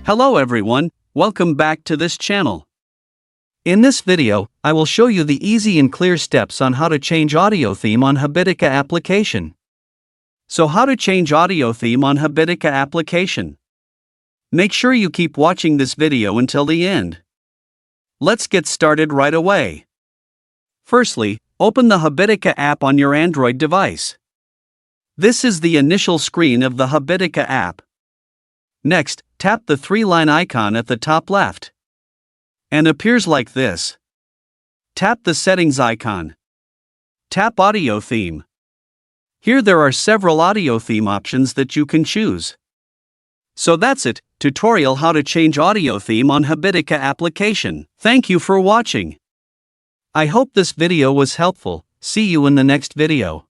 Hello everyone, welcome back to this channel. In this video, I will show you the easy and clear steps on how to change audio theme on Habitica application. So how to change audio theme on Habitica application? Make sure you keep watching this video until the end. Let's get started right away. Firstly, open the Habitica app on your Android device. This is the initial screen of the Habitica app. Next, tap the three-line icon at the top left. And appears like this. Tap the settings icon. Tap audio theme. Here there are several audio theme options that you can choose. So that's it, tutorial how to change audio theme on Habitica application. Thank you for watching. I hope this video was helpful. See you in the next video.